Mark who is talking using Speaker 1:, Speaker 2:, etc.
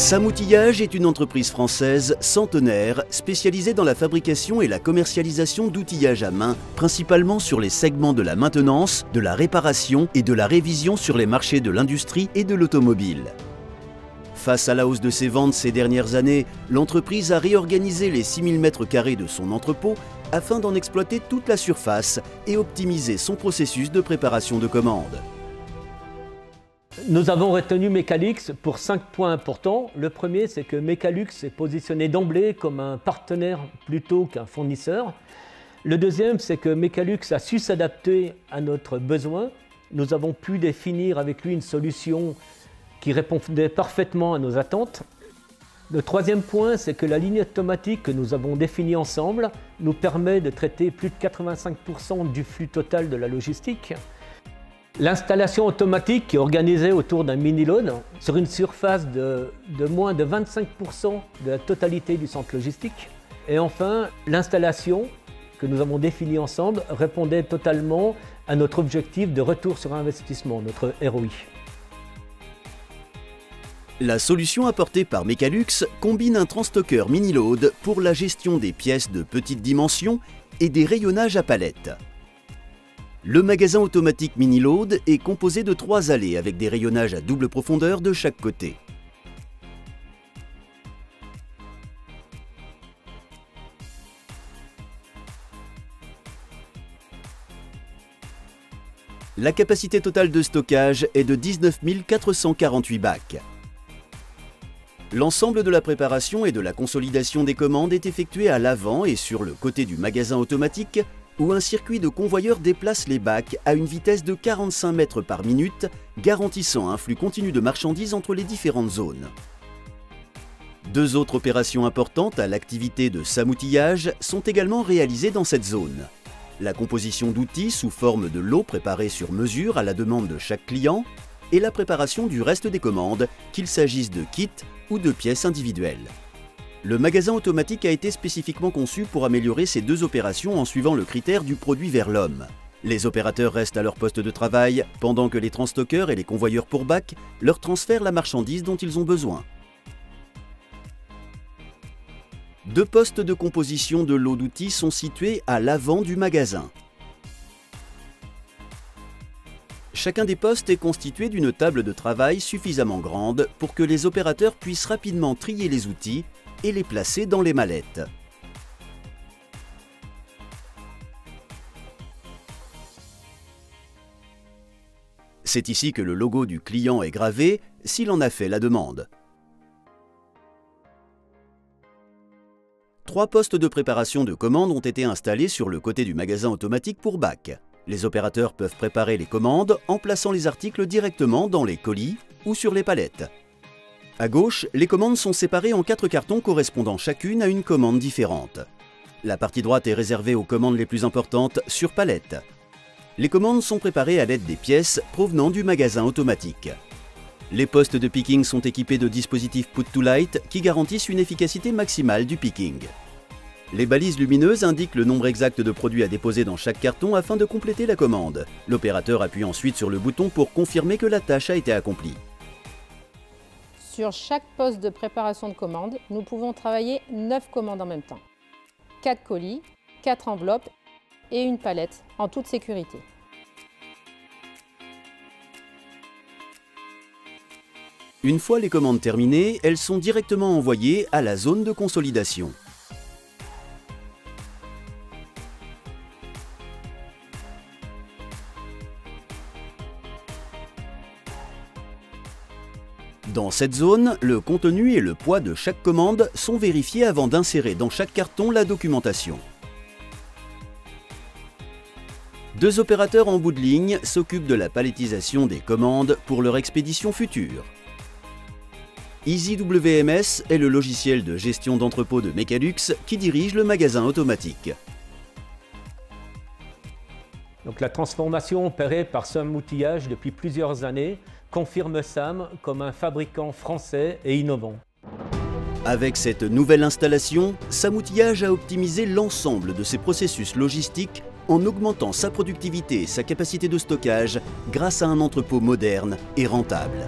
Speaker 1: Sam Outillage est une entreprise française centenaire spécialisée dans la fabrication et la commercialisation d'outillage à main, principalement sur les segments de la maintenance, de la réparation et de la révision sur les marchés de l'industrie et de l'automobile. Face à la hausse de ses ventes ces dernières années, l'entreprise a réorganisé les 6000 m² de son entrepôt afin d'en exploiter toute la surface et optimiser son processus de préparation de commandes.
Speaker 2: Nous avons retenu Mecalux pour 5 points importants. Le premier, c'est que Mecalux est positionné d'emblée comme un partenaire plutôt qu'un fournisseur. Le deuxième, c'est que Mecalux a su s'adapter à notre besoin. Nous avons pu définir avec lui une solution qui répondait parfaitement à nos attentes. Le troisième point, c'est que la ligne automatique que nous avons définie ensemble nous permet de traiter plus de 85% du flux total de la logistique. L'installation automatique est organisée autour d'un mini-load sur une surface de moins de 25% de la totalité du centre logistique. Et enfin, l'installation que nous avons définie ensemble répondait totalement à notre objectif de retour sur investissement, notre ROI.
Speaker 1: La solution apportée par Mecalux combine un transstocker mini-load pour la gestion des pièces de petite dimension et des rayonnages à palette. Le magasin automatique mini-load est composé de 3 allées avec des rayonnages à double profondeur de chaque côté. La capacité totale de stockage est de 19 448 bacs. L'ensemble de la préparation et de la consolidation des commandes est effectué à l'avant et sur le côté du magasin automatique, où un circuit de convoyeur déplace les bacs à une vitesse de 45 mètres par minute, garantissant un flux continu de marchandises entre les différentes zones. 2 autres opérations importantes à l'activité de Sam Outillage sont également réalisées dans cette zone. La composition d'outils sous forme de lots préparés sur mesure à la demande de chaque client et la préparation du reste des commandes, qu'il s'agisse de kits ou de pièces individuelles. Le magasin automatique a été spécifiquement conçu pour améliorer ces 2 opérations en suivant le critère du produit vers l'homme. Les opérateurs restent à leur poste de travail, pendant que les transstockeurs et les convoyeurs pour bac leur transfèrent la marchandise dont ils ont besoin. 2 postes de composition de lots d'outils sont situés à l'avant du magasin. Chacun des postes est constitué d'une table de travail suffisamment grande pour que les opérateurs puissent rapidement trier les outils et les placer dans les mallettes. C'est ici que le logo du client est gravé s'il en a fait la demande. 3 postes de préparation de commandes ont été installés sur le côté du magasin automatique pour bac. Les opérateurs peuvent préparer les commandes en plaçant les articles directement dans les colis ou sur les palettes. À gauche, les commandes sont séparées en 4 cartons correspondant chacune à une commande différente. La partie droite est réservée aux commandes les plus importantes sur palette. Les commandes sont préparées à l'aide des pièces provenant du magasin automatique. Les postes de picking sont équipés de dispositifs Put-to-Light qui garantissent une efficacité maximale du picking. Les balises lumineuses indiquent le nombre exact de produits à déposer dans chaque carton afin de compléter la commande. L'opérateur appuie ensuite sur le bouton pour confirmer que la tâche a été accomplie.
Speaker 3: Sur chaque poste de préparation de commande, nous pouvons travailler 9 commandes en même temps. 4 colis, 4 enveloppes et une palette en toute sécurité.
Speaker 1: Une fois les commandes terminées, elles sont directement envoyées à la zone de consolidation. Dans cette zone, le contenu et le poids de chaque commande sont vérifiés avant d'insérer dans chaque carton la documentation. 2 opérateurs en bout de ligne s'occupent de la palettisation des commandes pour leur expédition future. EasyWMS est le logiciel de gestion d'entrepôt de Mecalux qui dirige le magasin automatique.
Speaker 2: Donc la transformation opérée par Sam Outillage depuis plusieurs années confirme Sam comme un fabricant français et innovant.
Speaker 1: Avec cette nouvelle installation, Sam Outillage a optimisé l'ensemble de ses processus logistiques en augmentant sa productivité et sa capacité de stockage grâce à un entrepôt moderne et rentable.